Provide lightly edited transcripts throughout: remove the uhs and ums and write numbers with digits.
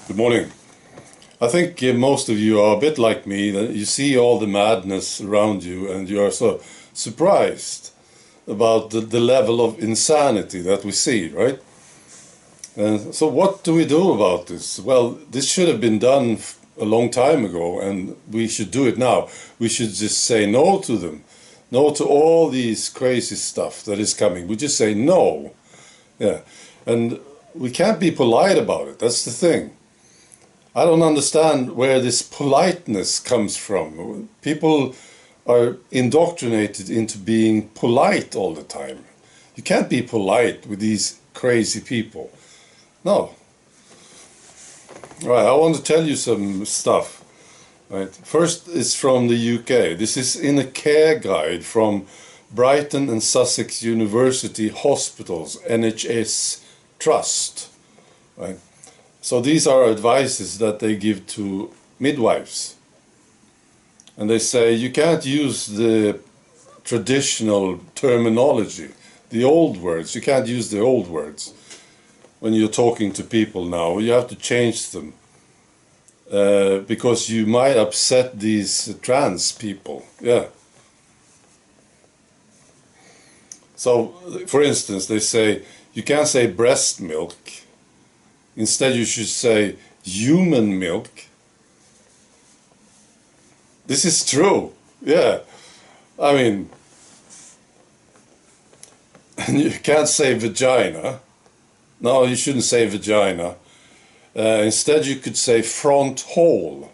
Good morning. I think most of you are a bit like me, that you see all the madness around you and you are so surprised about the level of insanity that we see, right? So what do we do about this? Well, this should have been done a long time ago, and we should do it now. We should just say no to them. No to all these crazy stuff that is coming. We just say no. Yeah. And we can't be polite about it. That's the thing. I don't understand where this politeness comes from. People are indoctrinated into being polite all the time. You can't be polite with these crazy people. No. Right, I want to tell you some stuff. Right. First is from the UK. This is in a care guide from Brighton and Sussex University Hospitals, NHS Trust. Right. So these are advices that they give to midwives. And they say you can't use the traditional terminology, the old words. You can't use the old words when you're talking to people now. You have to change them because you might upset these trans people. Yeah. So, for instance, they say you can't say breast milk. Instead, you should say human milk. This is true. Yeah. I mean, and you can't say vagina. No, you shouldn't say vagina. Instead, you could say front hole.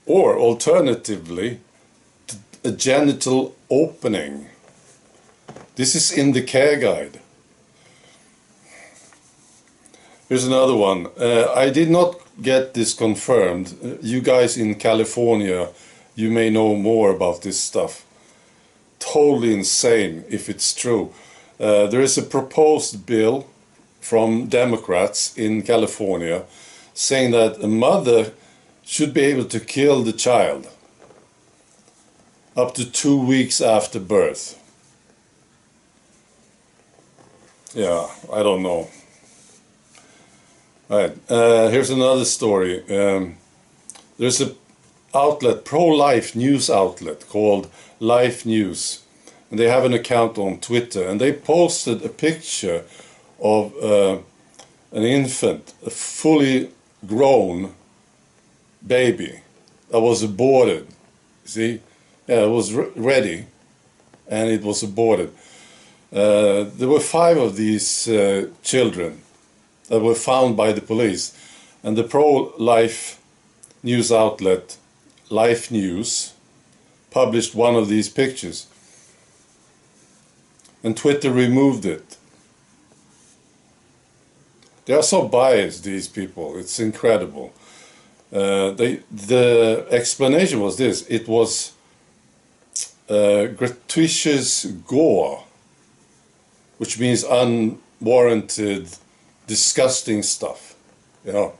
Or alternatively, a genital opening. This is in the care guide. Here's another one. I did not get this confirmed. You guys in California, you may know more about this stuff. Totally insane if it's true. There is a proposed bill from Democrats in California saying that a mother should be able to kill the child up to 2 weeks after birth. Yeah, I don't know. All right, here's another story. There's a outlet, pro-life news outlet called Life News, and they have an account on Twitter, and they posted a picture of an infant, a fully grown baby that was aborted. See, yeah, it was ready, and it was aborted. There were 5 of these children that were found by the police, and the pro-life news outlet Life News published one of these pictures, and Twitter removed it. They are so biased, these people. It's incredible. The explanation was this: it was gratuitous gore, which means unwarranted, disgusting stuff. You know,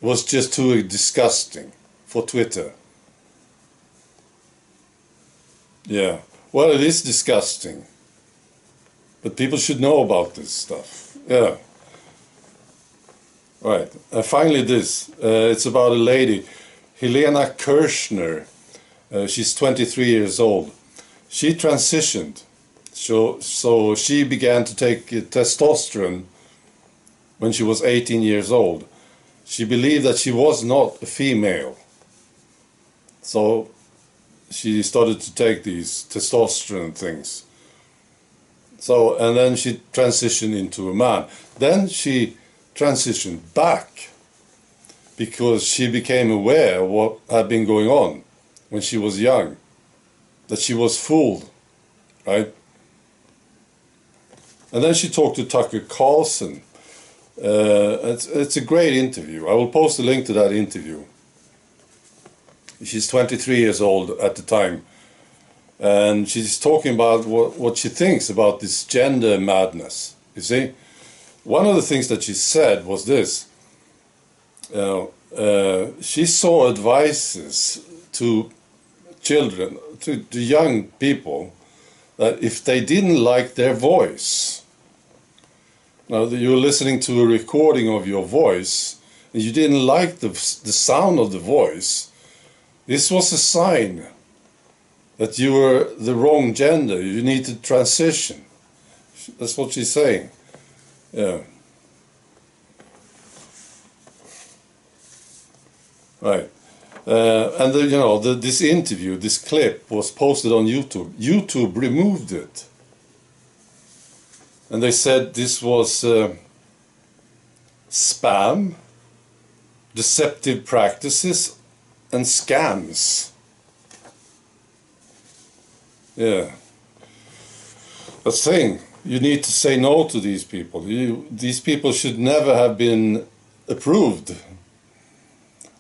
it was just too disgusting for Twitter. Yeah, well, it is disgusting, but people should know about this stuff. Yeah. Right. Finally, this. It's about a lady, Helena Kirchner. She's 23 years old. She transitioned. So she began to take testosterone when she was 18 years old. She believed that she was not a female. So she started to take these testosterone things. So, and then she transitioned into a man. Then she transitioned back because she became aware of what had been going on when she was young, that she was fooled, right? And then she talked to Tucker Carlson. It's a great interview. I will post a link to that interview. She's 23 years old at the time, and she's talking about what she thinks about this gender madness. You see, one of the things that she said was this. She saw advices to children, to young people, that if they didn't like their voice, Now, you're listening to a recording of your voice, and you didn't like the sound of the voice. This was a sign that you were the wrong gender. You need to transition. That's what she's saying. Yeah. Right. And this interview, this clip was posted on YouTube. YouTube removed it. And they said this was spam, deceptive practices, and scams. Yeah. That's the thing. You need to say no to these people. These people should never have been approved.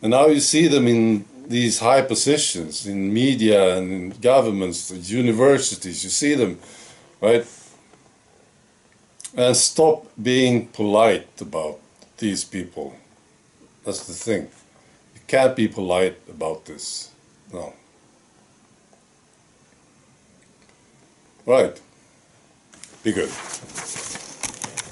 And now you see them in these high positions, in media and in governments, universities. You see them, right? And stop being polite about these people. That's the thing. You can't be polite about this. No. Right. Be good.